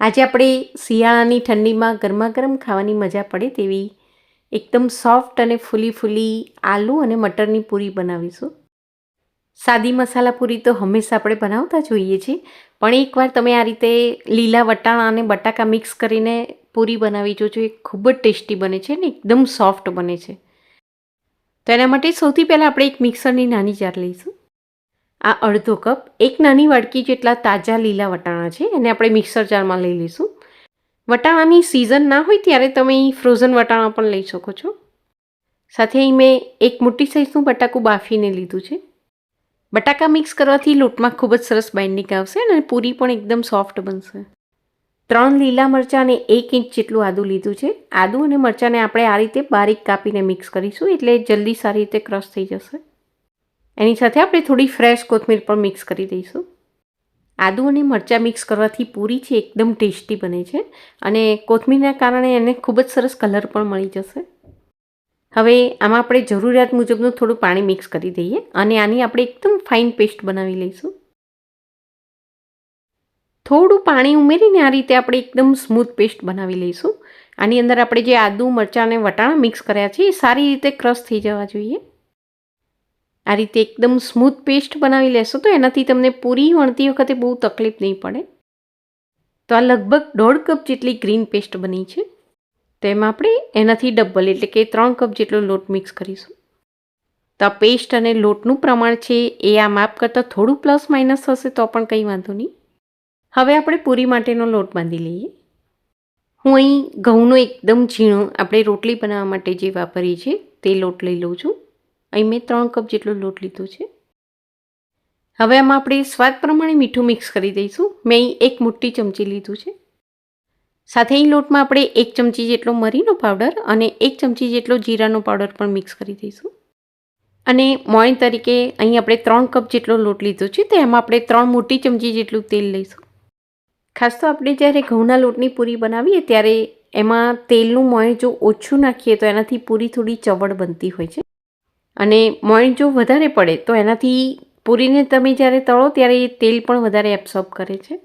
આજે આપણે શિયાળાની ઠંડીમાં ગરમા-ગરમ ખાવાની મજા પડે તેવી એકદમ સોફ્ટ અને ફૂલી આલુ અને મટરની પૂરી બનાવીશું. સાદી મસાલા પૂરી તો હંમેશા આપણે બનાવતા જોઈએ છીએ, પણ એકવાર તમે આ રીતે લીલા વટાણા અને બટાકા મિક્સ કરીને પૂરી બનાવી જોજો. એ ખૂબ જ ટેસ્ટી બને છે ને એકદમ સોફ્ટ બને છે. તો એના માટે સૌથી પહેલાં આપણે એક મિક્સરની નાની જાર લઈશું. આ અડધો કપ એક નાની વાડકી જેટલા તાજા લીલા વટાણા છે, એને આપણે મિક્સર જારમાં લઈ લઈશું. વટાણાની સિઝન ના હોય ત્યારે તમે ફ્રોઝન વટાણા પણ લઈ શકો છો. સાથે અહીં મેં એક મોટી સાઇઝનું બટાકું બાફીને લીધું છે. બટાકા મિક્સ કરવાથી લોટમાં ખૂબ જ સરસ બાઇન્ડિંગ આવશે અને પૂરી પણ એકદમ સોફ્ટ બનશે. 3 લીલા મરચાં અને 1 ઇંચ જેટલું આદું લીધું છે. આદું અને મરચાંને આપણે આ રીતે બારીક કાપીને મિક્સ કરીશું, એટલે જલ્દી સારી રીતે ક્રશ થઈ જશે. એની સાથે આપણે થોડી ફ્રેશ કોથમીર પણ મિક્સ કરી દઈશું. આદુ અને મરચાં મિક્સ કરવાથી પૂરી છે એકદમ ટેસ્ટી બને છે અને કોથમીરના કારણે એને ખૂબ જ સરસ કલર પણ મળી જશે. હવે આમાં આપણે જરૂરિયાત મુજબનું થોડું પાણી મિક્સ કરી દઈએ અને આની આપણે એકદમ ફાઇન પેસ્ટ બનાવી લઈશું. થોડું પાણી ઉમેરીને આ રીતે આપણે એકદમ સ્મૂથ પેસ્ટ બનાવી લઈશું. આની અંદર આપણે જે આદુ મરચાં અને વટાણા મિક્સ કર્યા છે એ સારી રીતે ક્રશ થઈ જવા જોઈએ. આ રીતે એકદમ સ્મૂથ પેસ્ટ બનાવી લેશો તો એનાથી તમને પૂરી વણતી વખતે બહુ તકલીફ નહીં પડે. તો આ લગભગ 1.5 કપ જેટલી ગ્રીન પેસ્ટ બની છે. તો એમાં આપણે એનાથી ડબલ એટલે કે 3 કપ જેટલો લોટ મિક્સ કરીશું. તો આ પેસ્ટ અને લોટનું પ્રમાણ છે એ આ માપ કરતાં થોડું પ્લસ માઇનસ હશે તો પણ કંઈ વાંધો નહીં. હવે આપણે પૂરી માટેનો લોટ બાંધી લઈએ. હું અહીં ઘઉંનો એકદમ ઝીણો આપણે રોટલી બનાવવા માટે જે વાપરીએ છીએ તે લોટ લઈ લઉં છું. અહીં મેં 3 કપ જેટલો લોટ લીધો છે. હવે આમાં આપણે સ્વાદ પ્રમાણે મીઠું મિક્સ કરી દઈશું. મેં અહીં 1 મોટી ચમચી લીધું છે. સાથે અહીં લોટમાં આપણે 1 ચમચી જેટલો મરીનો પાવડર અને 1 ચમચી જેટલો જીરાનો પાવડર પણ મિક્સ કરી દઈશું. અને મોણ તરીકે અહીં આપણે 3 કપ જેટલો લોટ લીધો છે, તો એમાં આપણે 3 મોટી ચમચી જેટલું તેલ લઈશું. ખાસ તો આપણે જ્યારે ઘઉંના લોટની પૂરી બનાવીએ ત્યારે એમાં તેલનું મોણ જો ઓછું નાખીએ તો એનાથી પૂરી થોડી ચવડ બનતી હોય છે. અને મોણ જો વધારે પડે તો એનાથી પૂરીને તમે જ્યારે તળો ત્યારે એ તેલ પણ વધારે એબ્સોર્બ કરે છે.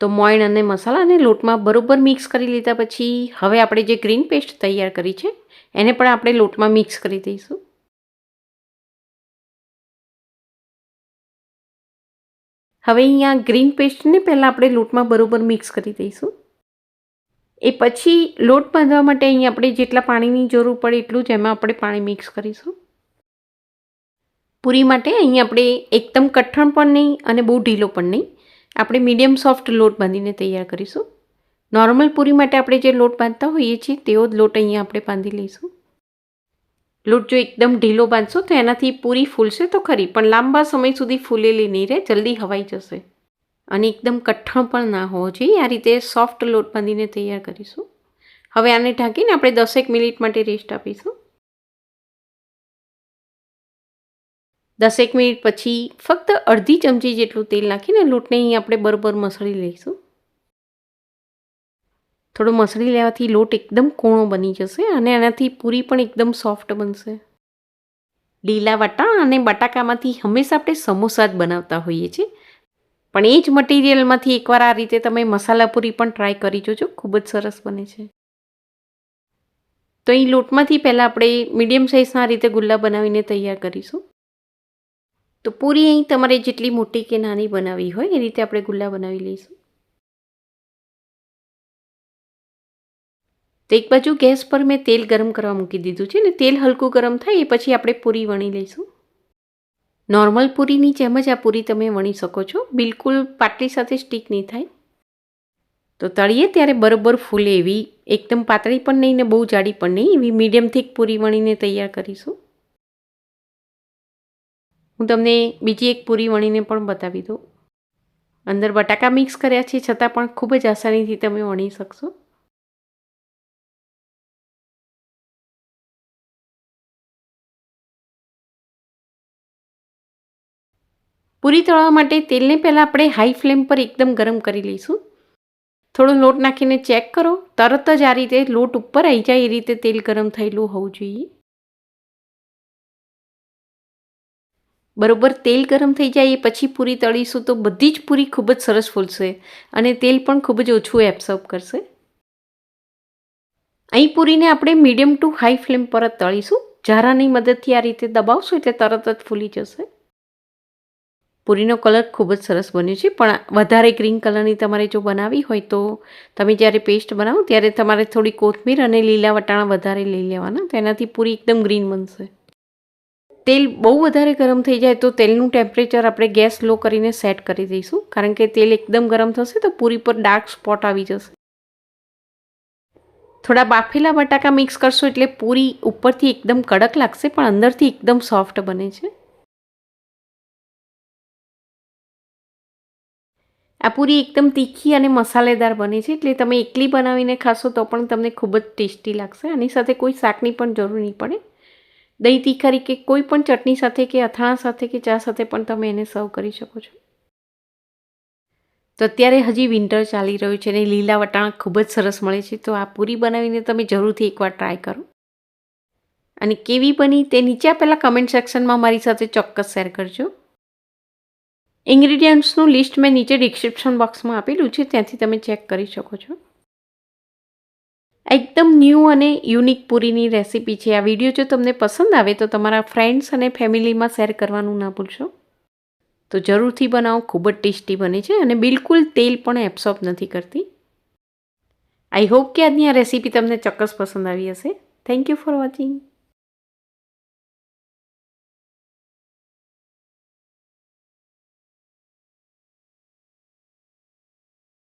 તો મોણ અને મસાલા અને લોટમાં બરોબર મિક્સ કરી લીધા પછી હવે આપણે જે ગ્રીન પેસ્ટ તૈયાર કરી છે એને પણ આપણે લોટમાં મિક્સ કરી દઈશું. હવે અહીંયા ગ્રીન પેસ્ટને પહેલાં આપણે લોટમાં બરોબર મિક્સ કરી દઈશું. એ પછી લોટ બાંધવા માટે અહીં આપણે જેટલા પાણીની જરૂર પડે એટલું જ એમાં આપણે પાણી મિક્સ કરીશું. પૂરી માટે અહીં આપણે એકદમ કઠણ પણ નહીં અને બહુ ઢીલો પણ નહીં, આપણે મીડિયમ સોફ્ટ લોટ બાંધીને તૈયાર કરીશું. નોર્મલ પૂરી માટે આપણે જે લોટ બાંધતા હોઈએ છીએ તેવો જ લોટ અહીંયા આપણે બાંધી લઈશું. લોટ જો એકદમ ઢીલો બાંધશો તો એનાથી પૂરી ફૂલશે તો ખરી, પણ લાંબા સમય સુધી ફૂલેલી નહીં રહે, જલ્દી હવાઈ જશે. અને એકદમ કઠણ પણ ના હોવો જોઈએ. આ રીતે સોફ્ટ લોટ બાંધીને તૈયાર કરીશું. હવે આને ઢાંકીને આપણે 10 મિનિટ માટે રેસ્ટ આપીશું. 10 મિનિટ પછી ફક્ત અડધી ચમચી જેટલું તેલ નાખીને લોટને અહીં આપણે બરોબર મસળી લઈશું. થોડો મસળી લેવાથી લોટ એકદમ કૂણો બની જશે અને એનાથી પૂરી પણ એકદમ સોફ્ટ બનશે. લીલા વટાણા અને બટાકામાંથી હંમેશા આપણે સમોસા જ બનાવતા હોઈએ છીએ, પણ એ જ મટીરિયલમાંથી એકવાર આ રીતે તમે મસાલા પૂરી પણ ટ્રાય કરી જોજો, ખૂબ જ સરસ બને છે. તો અહીં લોટમાંથી પહેલાં આપણે મીડિયમ સાઇઝના આ રીતે ગુલ્લા બનાવીને તૈયાર કરીશું. તો પૂરી અહીં તમારે જેટલી મોટી કે નાની બનાવી હોય એ રીતે આપણે ગુલ્લા બનાવી લઈશું. તો એક બાજુ ગેસ પર મેં તેલ ગરમ કરવા મૂકી દીધું છે ને તેલ હલકું ગરમ થાય એ પછી આપણે પૂરી વણી લઈશું. નોર્મલ પૂરીની જેમ જ આ પૂરી તમે વણી શકો છો, બિલકુલ પાટલી સાથે સ્ટીક નહીં થાય. તો તળીએ ત્યારે બરોબર ફૂલે એવી એકદમ પાતળી પણ નહીં ને બહુ જાડી પણ નહીં, એવી મીડિયમ થીક પૂરી વણીને તૈયાર કરીશું. હું તમને બીજી એક પૂરી વણીને પણ બતાવી દઉં. અંદર બટાકા મિક્સ કર્યા છે છતાં પણ ખૂબ જ આસાનીથી તમે વણી શકશો. પૂરી તળવા માટે તેલને પહેલાં આપણે હાઈ ફ્લેમ પર એકદમ ગરમ કરી લઈશું. થોડો લોટ નાખીને ચેક કરો, તરત જ આ રીતે લોટ ઉપર આવી જાય એ રીતે તેલ ગરમ થયેલું હોવું જોઈએ. બરોબર તેલ ગરમ થઈ જાય એ પછી પૂરી તળીશું તો બધી જ પૂરી ખૂબ જ સરસ ફૂલશે અને તેલ પણ ખૂબ જ ઓછું એબ્સોર્બ કરશે. અહીં પૂરીને આપણે મીડિયમ ટુ હાઈ ફ્લેમ પર જ તળીશું. ઝારાની મદદથી આ રીતે દબાવશું એટલે તરત જ ફૂલી જશે. પૂરીનો કલર ખૂબ જ સરસ બન્યો છે, પણ વધારે ગ્રીન કલરની તમારે જો બનાવવી હોય તો તમે જ્યારે પેસ્ટ બનાવો ત્યારે તમારે થોડી કોથમીર અને લીલા વટાણા વધારે લઈ લેવાના, તો એનાથી પૂરી એકદમ ગ્રીન બનશે. તેલ બહુ વધારે ગરમ થઈ જાય તો તેલનું ટેમ્પરેચર આપણે ગેસ લો કરીને સેટ કરી દઈશું, કારણ કે તેલ એકદમ ગરમ થશે તો પૂરી પર ડાર્ક સ્પોટ આવી જશે. થોડા બાફેલા બટાકા મિક્સ કરશો એટલે પૂરી ઉપરથી એકદમ કડક લાગશે પણ અંદરથી એકદમ સોફ્ટ બને છે. આ પૂરી એકદમ તીખી અને મસાલેદાર બને છે, એટલે તમે એકલી બનાવીને ખાશો તો પણ તમને ખૂબ જ ટેસ્ટી લાગશે. આની સાથે કોઈ શાકની પણ જરૂર નહીં પડે. દહીં તીખારી કે કોઈ પણ ચટણી સાથે કે અથાણા સાથે કે ચા સાથે પણ તમે એને સર્વ કરી શકો છો. તો અત્યારે હજી વિન્ટર ચાલી રહ્યું છે અને લીલા વટાણા ખૂબ જ સરસ મળે છે, તો આ પૂરી બનાવીને તમે જરૂરથી એકવાર ટ્રાય કરો. અને કેવી બની તે નીચે આપેલા કમેન્ટ સેક્શનમાં મારી સાથે ચોક્કસ શેર કરજો. ઇન્ગ્રીડિયન્ટ્સનું લિસ્ટ મેં નીચે ડિસ્ક્રિપ્શન બોક્સમાં આપેલું છે, ત્યાંથી તમે ચેક કરી શકો છો. એકદમ ન્યૂ અને યુનિક પૂરીની રેસીપી છે. આ વિડીયો જો તમને પસંદ આવે તો તમારા ફ્રેન્ડ્સ અને ફેમિલીમાં શેર કરવાનું ના ભૂલશો. તો જરૂરથી બનાવો, ખૂબ જ ટેસ્ટી બને છે અને બિલકુલ તેલ પણ એબ્સોર્બ નથી કરતી. આઈ હોપ કે આજની આ રેસીપી તમને ચોક્કસ પસંદ આવી હશે. Thank you for watching.